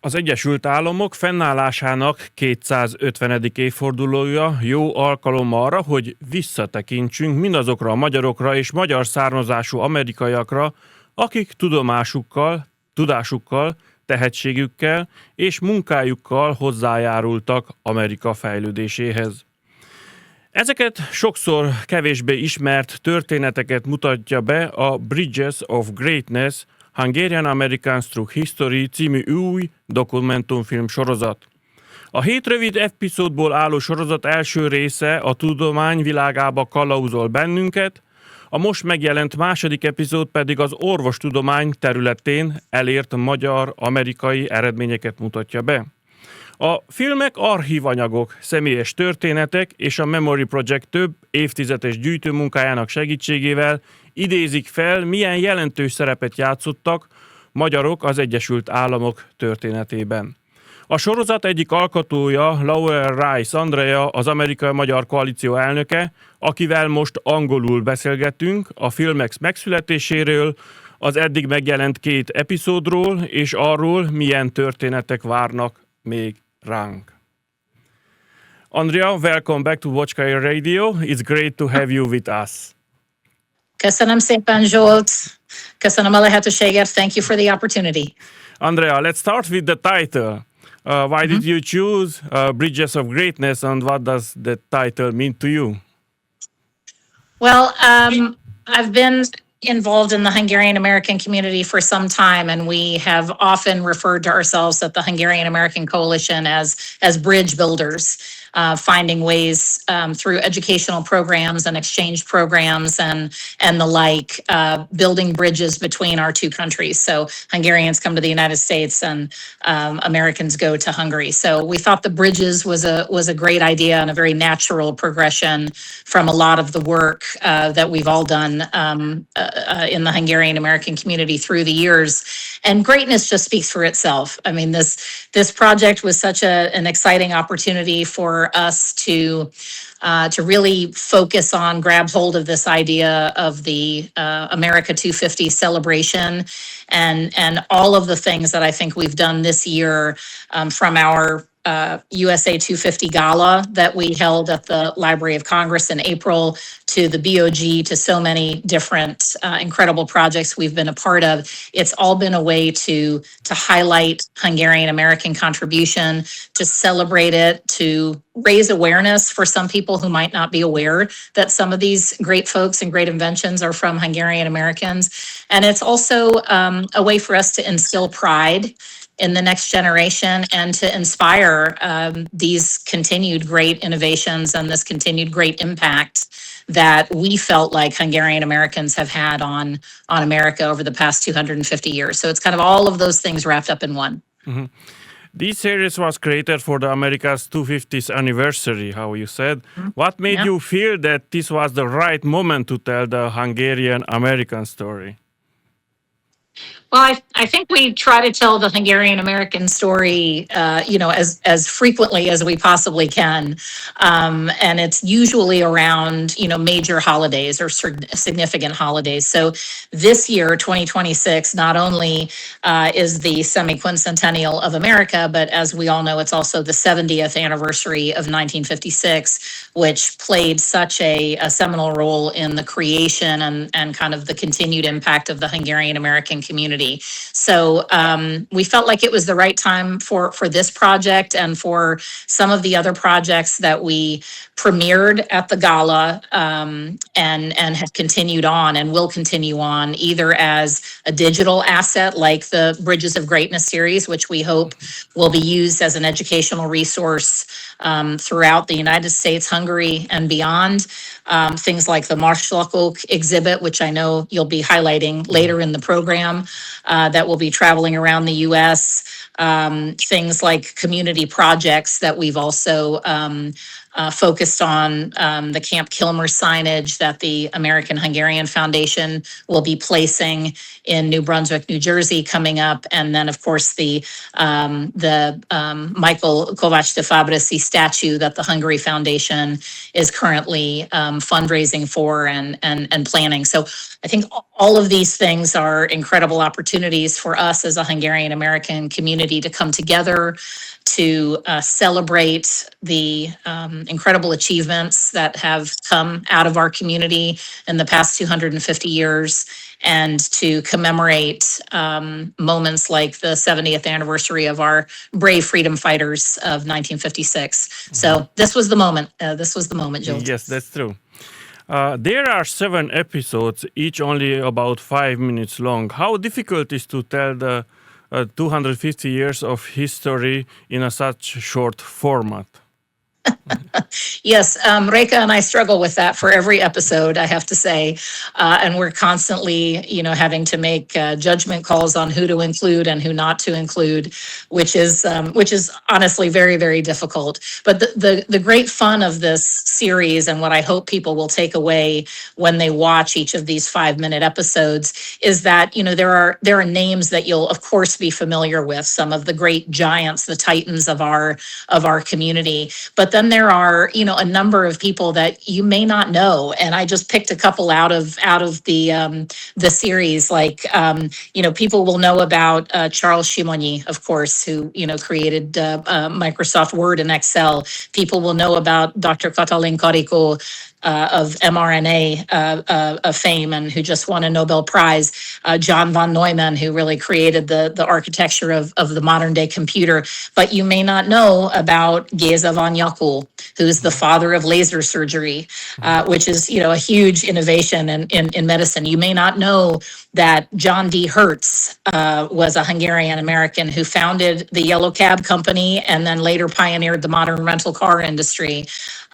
Az Egyesült Államok fennállásának 250. évfordulója jó alkalom arra, hogy visszatekintsünk mindazokra a magyarokra és magyar származású amerikaiakra, akik tudásukkal, tehetségükkel és munkájukkal hozzájárultak Amerika fejlődéséhez. Ezeket sokszor kevésbé ismert történeteket mutatja be a Bridges of Greatness, Hungarian Americans Through History című új dokumentumfilm sorozat. A 7 rövid epizódból álló sorozat első része a tudomány világába kalauzol bennünket, a most megjelent második epizód pedig az orvostudomány területén elért magyar-amerikai eredményeket mutatja be. A filmek archívanyagok, személyes történetek és a Memory Project több évtizedes gyűjtőmunkájának segítségével idézik fel, milyen jelentős szerepet játszottak magyarok az Egyesült Államok történetében. A sorozat egyik alkotója Lauer Rice Andrea, az Amerikai Magyar Koalíció elnöke, akivel most angolul beszélgettünk a filmek megszületéséről, az eddig megjelent 2 epizódról és arról, milyen történetek várnak még ránk. Andrea, welcome back to Bocskai Rádió. It's great to have you with us. Köszönöm szépen, Zsolt. Köszönöm a lehetőséget. Thank you for the opportunity. Andrea, let's start with the title. Why did you choose Bridges of Greatness, and what does the title mean to you? Well, I've been involved in the Hungarian American community for some time, and we have often referred to ourselves at the Hungarian American Coalition as bridge builders, finding ways through educational programs and exchange programs and the like, building bridges between our two countries. So Hungarians come to the United States and Americans go to Hungary. So we thought the bridges was a great idea and a very natural progression from a lot of the work that we've all done in the Hungarian American community through the years. And greatness just speaks for itself. I mean, this project was such an exciting opportunity for us to really focus on, grab hold of this idea of the America 250 celebration and all of the things that I think we've done this year, from our USA 250 Gala that we held at the Library of Congress in April, to the BOG, to so many different incredible projects we've been a part of. It's all been a way to highlight Hungarian American contribution, to celebrate it, to raise awareness for some people who might not be aware that some of these great folks and great inventions are from Hungarian Americans. And it's also a way for us to instill pride in the next generation and to inspire these continued great innovations and this continued great impact that we felt like Hungarian Americans have had on America over the past 250 years. So it's kind of all of those things wrapped up in one. Mm-hmm. This series was created for the America's 250th anniversary, how you said. Mm-hmm. What made you feel that this was the right moment to tell the Hungarian American story? Well, I think we try to tell the Hungarian American story, as frequently as we possibly can. And it's usually around, major holidays or significant holidays. So this year, 2026, not only is the semi-quincentennial of America, but as we all know, it's also the 70th anniversary of 1956, which played such a seminal role in the creation and kind of the continued impact of the Hungarian American community. So we felt like it was the right time for this project and for some of the other projects that we premiered at the gala and have continued on and will continue on, either as a digital asset like the Bridges of Greatness series, which we hope will be used as an educational resource throughout the United States, Hungary, and beyond. Things like the Magyarok exhibit, which I know you'll be highlighting later in the program, that will be traveling around the U.S. Things like community projects that we've also focused on the Camp Kilmer signage that the American Hungarian Foundation will be placing in New Brunswick, New Jersey coming up. And then, of course, the Michael Kovács de Fabrisi statue that the Hungary Foundation is currently fundraising for and planning. So I think all of these things are incredible opportunities for us as a Hungarian American community to come together, to celebrate the incredible achievements that have come out of our community in the past 250 years, and to commemorate moments like the 70th anniversary of our brave freedom fighters of 1956. So this was the moment. Jill. Yes, that's true. There are 7 episodes, each only about 5 minutes long. How difficult is to tell the 250 years of history in such short format? Yes, Reka and I struggle with that for every episode, I have to say. And we're constantly, having to make judgment calls on who to include and who not to include, which is honestly very, very difficult. But the great fun of this series, and what I hope people will take away when they watch each of these 5-minute episodes, is that, there are names that you'll of course be familiar with, some of the great giants, the titans of our community. But then there are, a number of people that you may not know, and I just picked a couple out of the series. Like, people will know about Charles Simonyi, of course, who created Microsoft Word and Excel. People will know about Dr. Katalin Karikó, of mRNA fame, and who just won a Nobel Prize. John von Neumann, who really created the architecture of the modern day computer. But you may not know about Géza von Jakul, who's the father of laser surgery, which is a huge innovation in medicine. You may not know that John D. Hertz was a Hungarian American who founded the Yellow Cab Company and then later pioneered the modern rental car industry.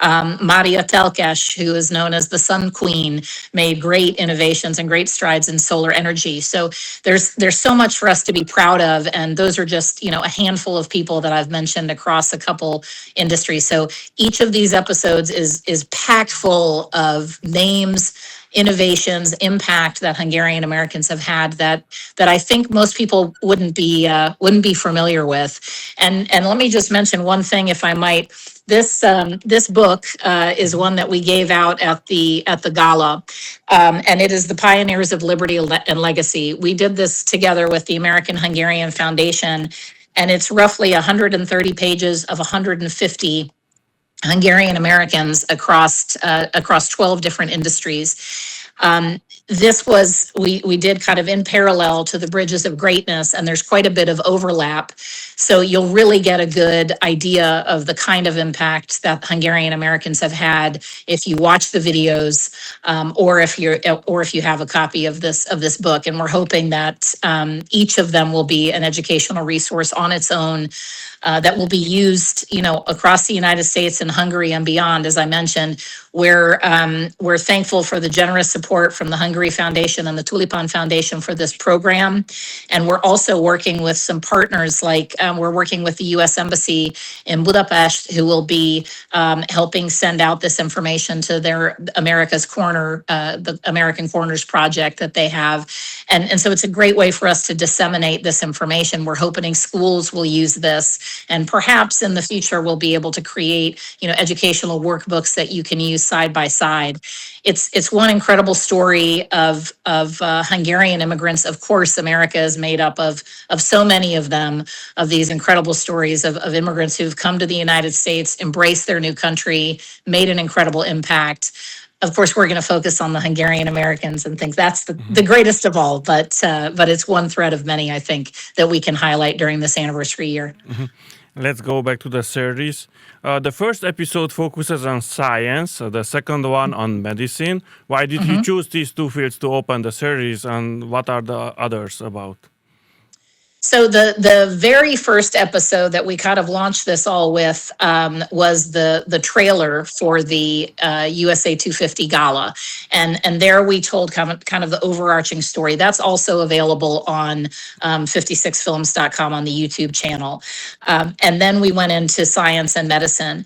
Maria Telkes, who is known as the Sun Queen, made great innovations and great strides in solar energy. So there's so much for us to be proud of, and those are just a handful of people that I've mentioned across a couple industries. So each of these episodes is packed full of names, innovations, impact that Hungarian Americans have had that I think most people wouldn't be familiar with. And let me just mention one thing, if I might. This book is one that we gave out at the gala, and it is The Pioneers of Liberty and Legacy. We did this together with the American Hungarian Foundation, and it's roughly 130 pages of 150 Hungarian Americans across 12 different industries. We did kind of in parallel to the Bridges of Greatness, and there's quite a bit of overlap. So you'll really get a good idea of the kind of impact that Hungarian Americans have had if you watch the videos, or if you have a copy of this book. And we're hoping that each of them will be an educational resource on its own, that will be used, across the United States and Hungary and beyond. As I mentioned, we're thankful for the generous support from the Hungary Foundation and the Tulipan Foundation for this program, and we're also working with some partners. Like we're working with the U.S. Embassy in Budapest, who will be helping send out this information to their America's Corner, the American Corners project that they have, and so it's a great way for us to disseminate this information. We're hoping schools will use this. And perhaps in the future, we'll be able to create, educational workbooks that you can use side by side. It's one incredible story of Hungarian immigrants. Of course, America is made up of so many of them, of these incredible stories of immigrants who've come to the United States, embraced their new country, made an incredible impact. Of course, we're going to focus on the Hungarian Americans and think that's the greatest of all, but it's one thread of many, I think, that we can highlight during this anniversary year. Mm-hmm. Let's go back to the series. The first episode focuses on science, the second one on medicine. Why did you choose these two fields to open the series, and what are the others about? So the very first episode that we kind of launched this all with was the trailer for the USA 250 Gala, and there we told kind of the overarching story. That's also available on 56films.com on the YouTube channel, and then we went into science and medicine.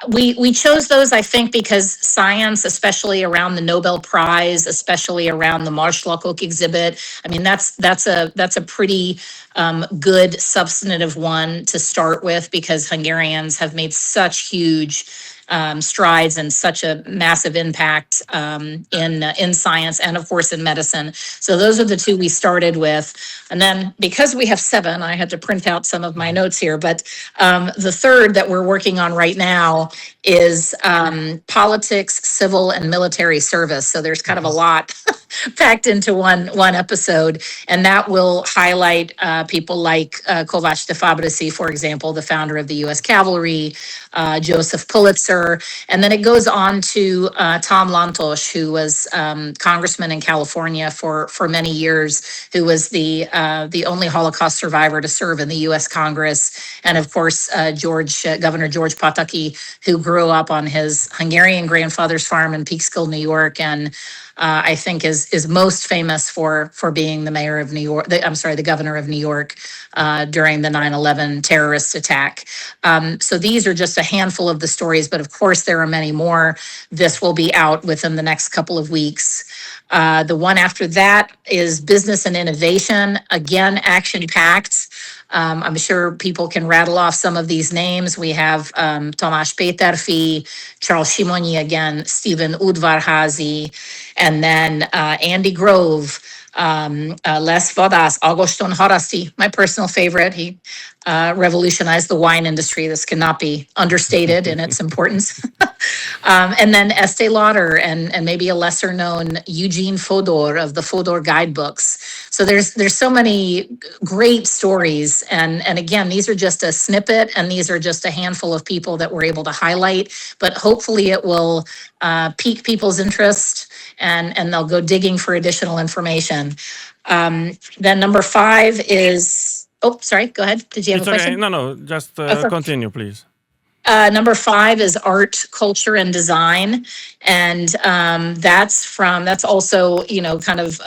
We chose those, I think, because science, especially around the Nobel Prize, especially around the Marshallok exhibit. I mean, that's a pretty good substantive one to start with, because Hungarians have made such huge strides and such a massive impact in science and, of course, in medicine. So those are the two we started with. And then, because we have 7, I had to print out some of my notes here, but the third that we're working on right now is politics, civil, and military service. So there's kind of a lot packed into one episode, and that will highlight people like Kovács de Fabrici, for example, the founder of the U.S. Cavalry, Joseph Pulitzer, and then it goes on to Tom Lantos, who was congressman in California for many years, who was the only Holocaust survivor to serve in the U.S. Congress, and of course Governor George Pataki, who grew up on his Hungarian grandfather's farm in Peekskill, New York, and I think is most famous for being the mayor of New York. The governor of New York during the 9/11 terrorist attack. So these are just a handful of the stories, but of course there are many more. This will be out within the next couple of weeks. The one after that is business and innovation. Again, action-packed. I'm sure people can rattle off some of these names. We have Tamás Péterfi, Charles Simonyi again, Stephen Udvarházy, and then Andy Grove, Les Vadas, Augustin Haraszti, my personal favorite. He revolutionized the wine industry. This cannot be understated in its importance. And then Estee Lauder and maybe a lesser known Eugene Fodor of the Fodor guidebooks. So there's so many great stories. And again, these are just a snippet, and these are just a handful of people that we're able to highlight, but hopefully it will pique people's interest, and they'll go digging for additional information. Then number 5 is, oh, sorry, go ahead. Did you have a question? No, just continue, please. Number 5 is art, culture, and design. And that's also, kind of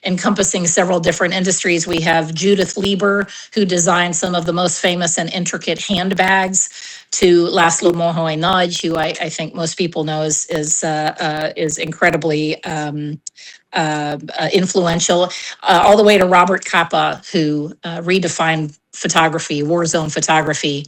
encompassing several different industries. We have Judith Lieber, who designed some of the most famous and intricate handbags, to Laszlo Moholy Nagy, who I think most people know is incredibly influential, all the way to Robert Capa, who redefined photography, war zone photography.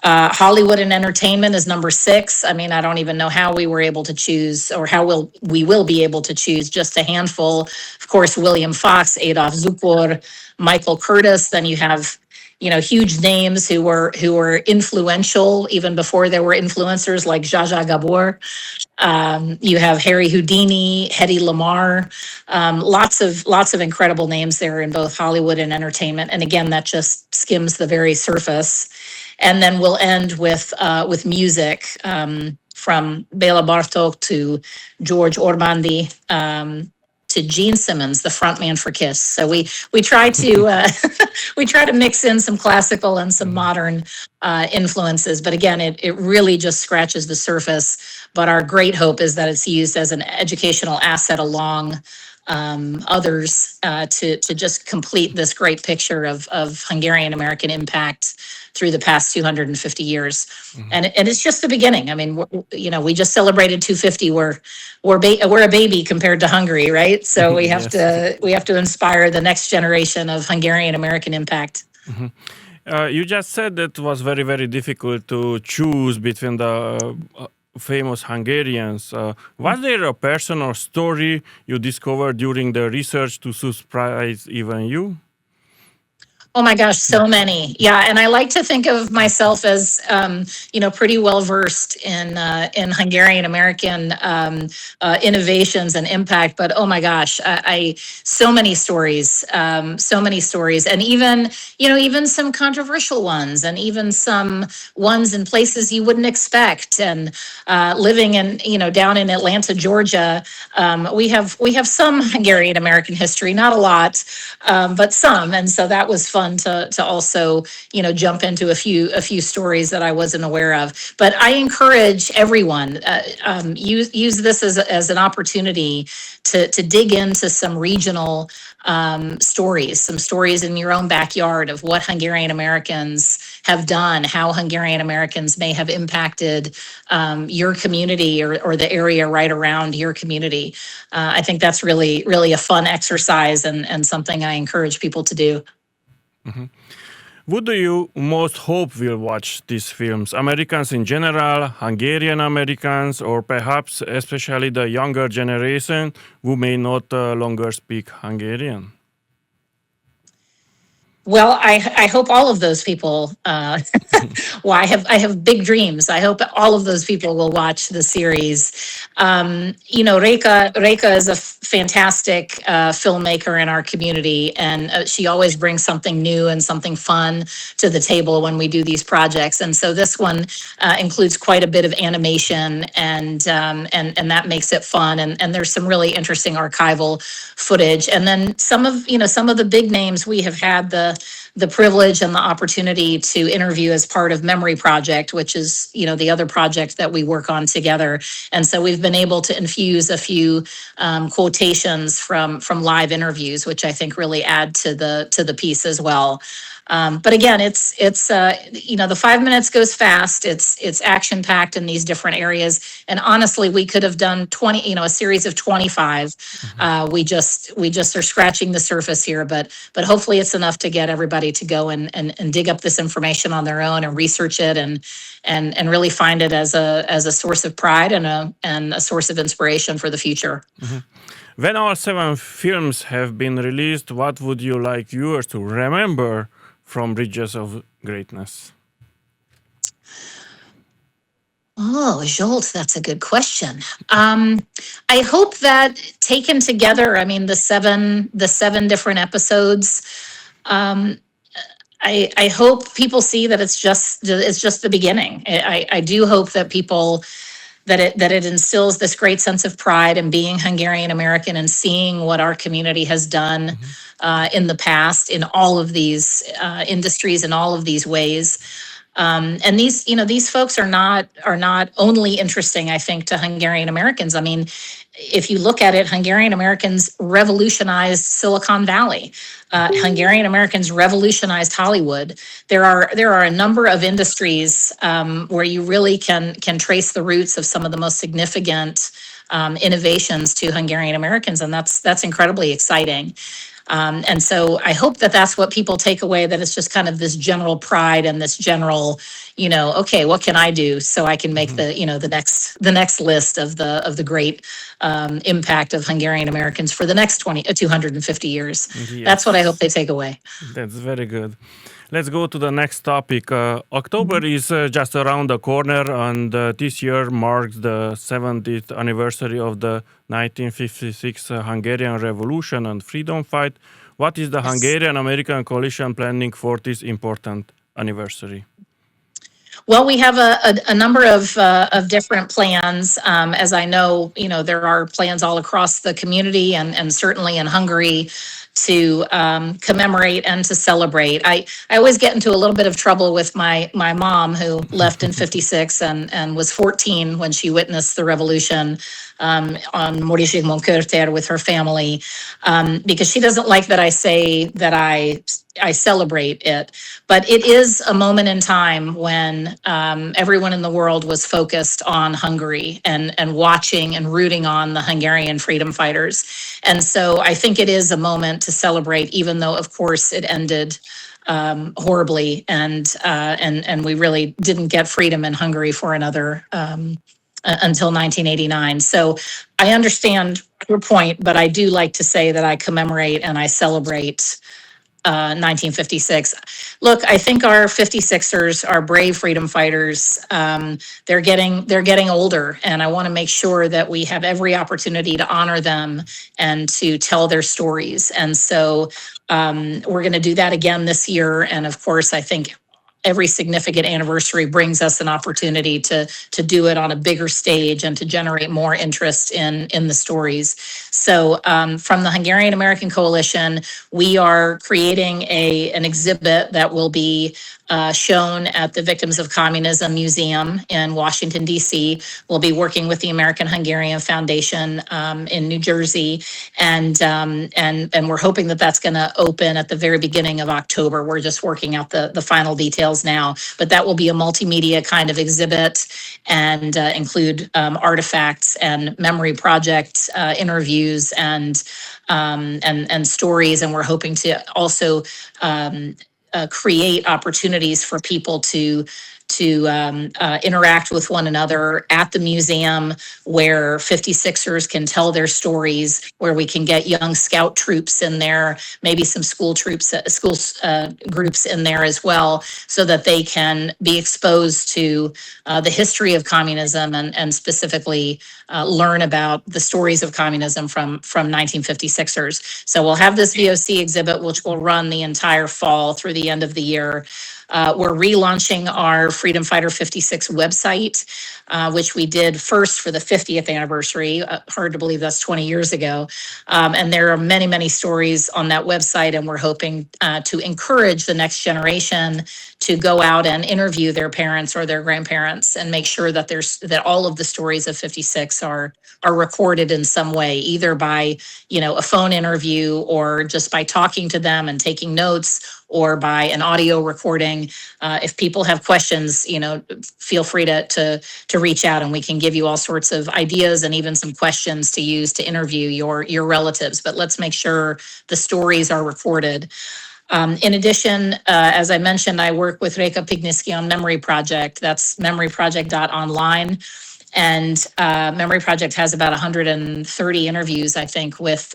Hollywood and entertainment is number 6. I mean, I don't even know how we were able to choose, or how we will be able to choose just a handful. Of course, William Fox, Adolf Zukor, Michael Curtis. Then you have, huge names who were influential even before there were influencers, like Zsa Zsa Gabor. You have Harry Houdini, Hedy Lamarr, lots of incredible names there in both Hollywood and entertainment. And again, that just skims the very surface. And then we'll end with music, from Béla Bartók to George Ormandy, to Gene Simmons, the frontman for Kiss. So we try to mix in some classical and some modern influences. But again, it really just scratches the surface. But our great hope is that it's used as an educational asset along others to just complete this great picture of Hungarian American impact through the past 250 years. Mm-hmm. And it's just the beginning. I mean, we just celebrated 250. We're a baby compared to Hungary, right? So we have to inspire the next generation of Hungarian American impact. Mm-hmm. You just said that it was very, very difficult to choose between the famous Hungarians. Was there a person or story you discovered during the research to surprise even you? Oh my gosh, so many. Yeah, and I like to think of myself as, pretty well versed in Hungarian American innovations and impact. But oh my gosh, so many stories, and even some controversial ones, and even some ones in places you wouldn't expect. And living in, down in Atlanta, Georgia, we have some Hungarian American history, not a lot, but some, and so that was fun to also jump into a few stories that I wasn't aware of. But I encourage everyone use this as an opportunity to dig into some regional stories, some stories in your own backyard of what Hungarian Americans have done, how Hungarian Americans may have impacted your community or the area right around your community. I think that's really, really a fun exercise and something I encourage people to do. Who do you most hope will watch these films? Americans in general, Hungarian Americans, or perhaps especially the younger generation who may not longer speak Hungarian? Well, I hope all of those people. Well, I have big dreams. I hope all of those people will watch the series. Reka is a fantastic filmmaker in our community, and she always brings something new and something fun to the table when we do these projects. And so this one includes quite a bit of animation, and that makes it fun. And there's some really interesting archival footage. And then some of the big names we have had the privilege and the opportunity to interview as part of Memory Project, which is, the other project that we work on together. And so we've been able to infuse a few quotations from live interviews, which I think really add to the piece as well. But again, it's the 5 minutes goes fast. It's action packed in these different areas. And honestly, we could have done 20, a series of 25. We just are scratching the surface here, but hopefully it's enough to get everybody to go and dig up this information on their own and research it and really find it as a source of pride and a source of inspiration for the future. Mm-hmm. When all 7 films have been released, what would you like viewers to remember from Bridges of Greatness? Oh, Jolt, that's a good question. I hope that taken together, the seven different episodes, I hope people see that it's just the beginning. I do hope that people that it instills this great sense of pride in being Hungarian American and seeing what our community has done in the past in all of these industries in all of these ways. And these folks are not only interesting, I think, to Hungarian Americans. If you look at it, Hungarian Americans revolutionized Silicon Valley. Hungarian Americans revolutionized Hollywood. There are a number of industries where you really can trace the roots of some of the most significant innovations to Hungarian Americans, and that's incredibly exciting. And so I hope that that's what people take away, that it's just kind of this general pride and this general, okay, what can I do so I can make the next list of the great impact of Hungarian Americans for the next 250 years. Yes. That's what I hope they take away. That's very good. Let's go to the next topic. October is just around the corner, and this year marks the 70th anniversary of the 1956 Hungarian Revolution and freedom fight. What is the Hungarian American Coalition planning for this important anniversary? Well, we have a number of different plans. As I know, there are plans all across the community and certainly in Hungary to commemorate and to celebrate. I always get into a little bit of trouble with my mom, who left in 56 and was 14 when she witnessed the revolution on Morisig Monkörter with her family, because she doesn't like that I say that I celebrate it. But it is a moment in time when everyone in the world was focused on Hungary and watching and rooting on the Hungarian freedom fighters. And so I think it is a moment to celebrate, even though, of course, it ended horribly, and we really didn't get freedom in Hungary for another until 1989. So I understand your point, but I do like to say that I commemorate and I celebrate 1956. Look, I think our 56ers are brave freedom fighters. They're getting older, and I want to make sure that we have every opportunity to honor them and to tell their stories. And so we're going to do that again this year. And of course, I think every significant anniversary brings us an opportunity to do it on a bigger stage and to generate more interest in the stories. So from the Hungarian American Coalition, we are creating an exhibit that will be shown at the Victims of Communism Museum in Washington, D.C. We'll be working with the American Hungarian Foundation in New Jersey, and we're hoping that that's going to open at the very beginning of October. We're just working out the final details now, but that will be a multimedia kind of exhibit and include artifacts and memory project interviews and stories, and we're hoping to also create opportunities for people to interact with one another at the museum, where 56ers can tell their stories, where we can get young scout troops in there, maybe some school troops, groups in there as well, so that they can be exposed to the history of communism and specifically learn about the stories of communism from 1956ers. So we'll have this VOC exhibit, which will run the entire fall through the end of the year. We're relaunching our Freedom Fighter 56 website, which we did first for the 50th anniversary. Hard to believe that's 20 years ago. And there are many, many stories on that website, and we're hoping to encourage the next generation to go out and interview their parents or their grandparents and make sure that that all of the stories of 56 are recorded in some way, either by, a phone interview or just by talking to them and taking notes, or by an audio recording. If people have questions, feel free to reach out, and we can give you all sorts of ideas and even some questions to use to interview your relatives. But let's make sure the stories are recorded. In addition, as I mentioned, I work with Reka Pigniski on Memory Project. That's memoryproject.online. And Memory Project has about 130 interviews, I think, with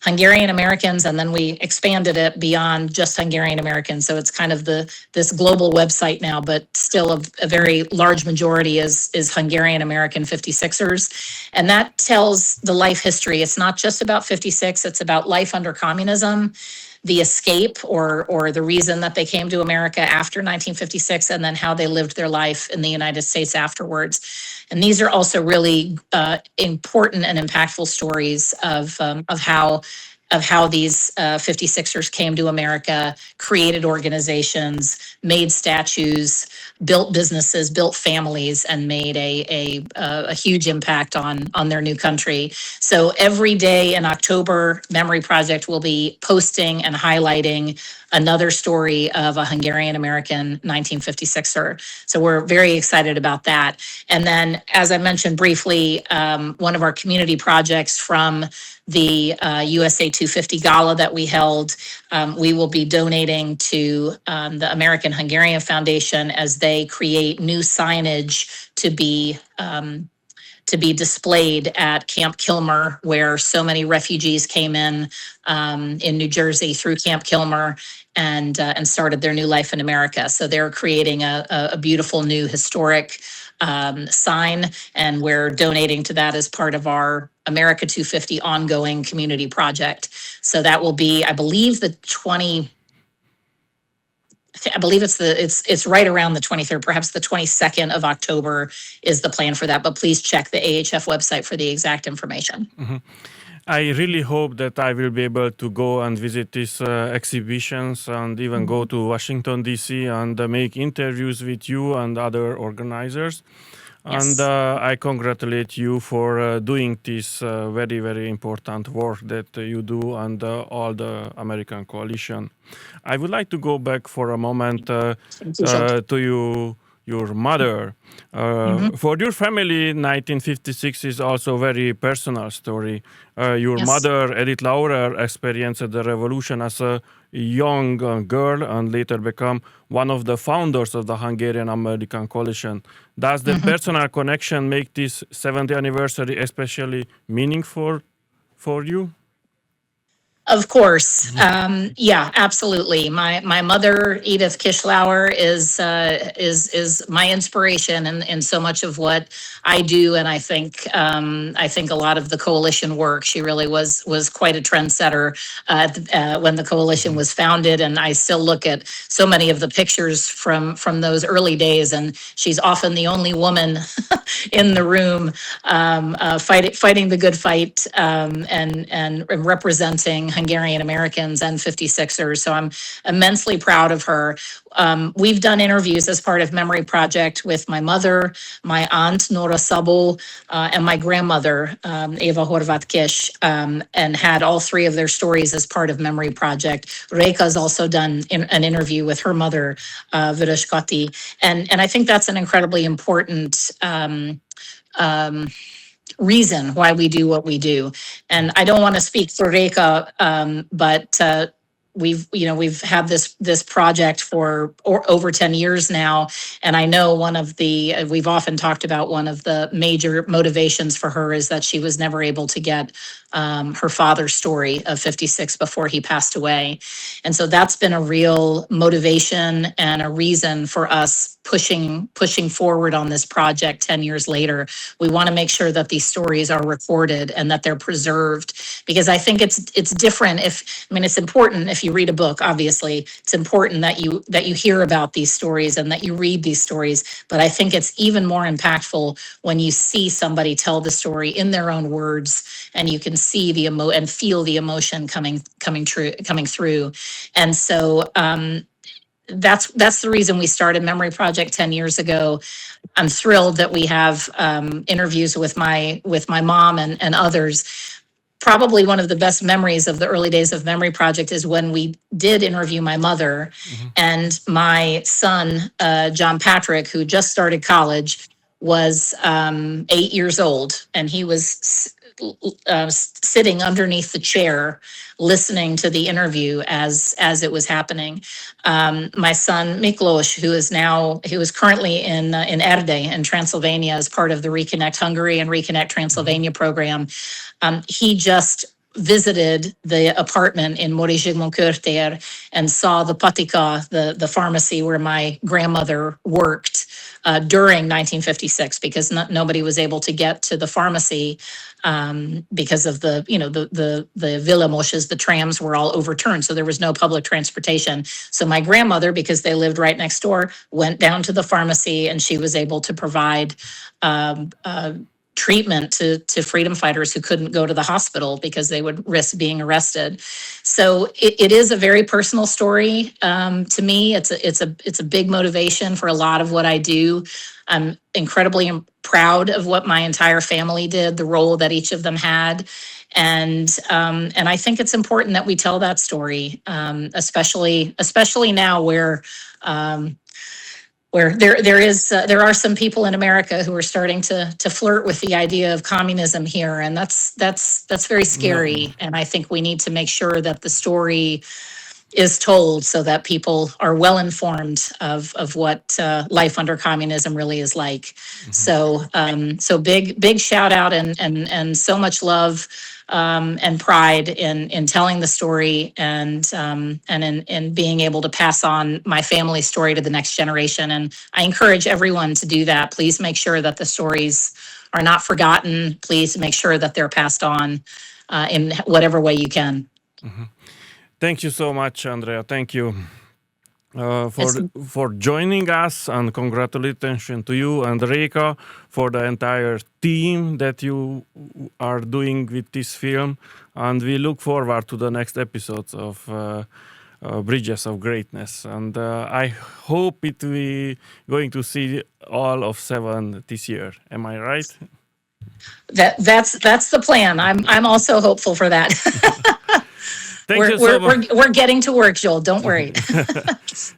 Hungarian Americans, and then we expanded it beyond just Hungarian Americans. So it's kind of this global website now, but still a very large majority is Hungarian American 56ers. And that tells the life history. It's not just about 56, it's about life under communism, the escape or the reason that they came to America after 1956, and then how they lived their life in the United States afterwards. And these are also really important and impactful stories of how these 56ers came to America, created organizations, made statues, built businesses, built families, and made a huge impact on their new country. So every day in October, Memory Project will be posting and highlighting another story of a Hungarian American 1956er. So we're very excited about that. And then, as I mentioned briefly, one of our community projects from the USA 250 Gala that we held, we will be donating to the American Hungarian Foundation as they create new signage to be displayed at Camp Kilmer, where so many refugees came in New Jersey through Camp Kilmer and started their new life in America. So they're creating a beautiful new historic sign, and we're donating to that as part of our America 250 ongoing community project. So that will be, I believe, it's right around the 23rd, perhaps the 22nd of October is the plan for that. But please check the AHF website for the exact information. Mm-hmm. I really hope that I will be able to go and visit these exhibitions and even go to Washington, D.C. and make interviews with you and other organizers. Yes. And I congratulate you for doing this very, very important work that you do and all the American Coalition. I would like to go back for a moment to your mother. For your family, 1956 is also a very personal story. Your Yes. mother, Edith Lauer, experienced the revolution as a young girl and later become one of the founders of the Hungarian American Coalition. Does the personal connection make this 70th anniversary especially meaningful for you? Of course. Yeah, absolutely. My mother, Edith Kischlauer, is my inspiration in so much of what I do. And I think a lot of the coalition work. She really was quite a trendsetter when the coalition was founded. And I still look at so many of the pictures from those early days, and she's often the only woman in the room fighting the good fight and representing Hungarian Americans and 56ers. So I'm immensely proud of her. We've done interviews as part of Memory Project with my mother, my aunt, Nora Szabó, and my grandmother, Eva Horváth-Kiss, and had all three of their stories as part of Memory Project. Réka's also done an interview with her mother, Vörös Kati. And I think that's an incredibly important reason why we do what we do. And I don't want to speak for Réka, but we've had this project for over 10 years now. And I know we've often talked about one of the major motivations for her is that she was never able to get her father's story of 56 before he passed away. And so that's been a real motivation and a reason for us pushing forward on this project 10 years later. We want to make sure that these stories are recorded and that they're preserved, because I think it's different it's important if you read a book, obviously, it's important that you hear about these stories and that you read these stories. But I think it's even more impactful when you see somebody tell the story in their own words and you can see and feel the emotion coming through. And so that's the reason we started Memory Project 10 years ago. I'm thrilled that we have interviews with my mom and others. Probably one of the best memories of the early days of Memory Project is when we did interview my mother and my son, John Patrick, who just started college, was 8 years old, and he was sitting underneath the chair listening to the interview as it was happening. My son Miklos, he was currently in Erde in Transylvania as part of the Reconnect Hungary and Reconnect Transylvania program. He just visited the apartment in Mori Zsigmond Körtér and saw the patika, the pharmacy where my grandmother worked during 1956, because nobody was able to get to the pharmacy because of the villamoshes, the trams were all overturned. So there was no public transportation. So my grandmother, because they lived right next door, went down to the pharmacy and she was able to provide treatment to freedom fighters who couldn't go to the hospital because they would risk being arrested. So it is a very personal story to me. It's a big motivation for a lot of what I do. I'm incredibly proud of what my entire family did, the role that each of them had. And I think it's important that we tell that story, especially now where there are some people in America who are starting to flirt with the idea of communism here, and that's very scary. And I think we need to make sure that the story is told so that people are well informed of what life under communism really is like. So big shout out and so much love and pride in telling the story and in being able to pass on my family's story to the next generation. And I encourage everyone to do that. Please make sure that the stories are not forgotten. Please make sure that they're passed on in whatever way you can. Thank you so much, Andrea. Thank you for joining us, and congratulations to you and Réka for the entire team that you are doing with this film. And we look forward to the next episodes of Bridges of Greatness. And I hope we going to see all of 7 this year. Am I right? That's the plan. I'm also hopeful for that. We're getting to work, Joel. Don't worry.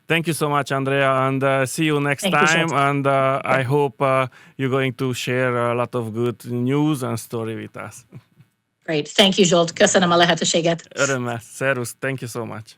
Thank you so much, Andrea, and see you next time. And I hope you're going to share a lot of good news and story with us. Great. Thank you, Joel. Köszönöm a lehetőséget. Örömmel. Szervusz. Thank you so much.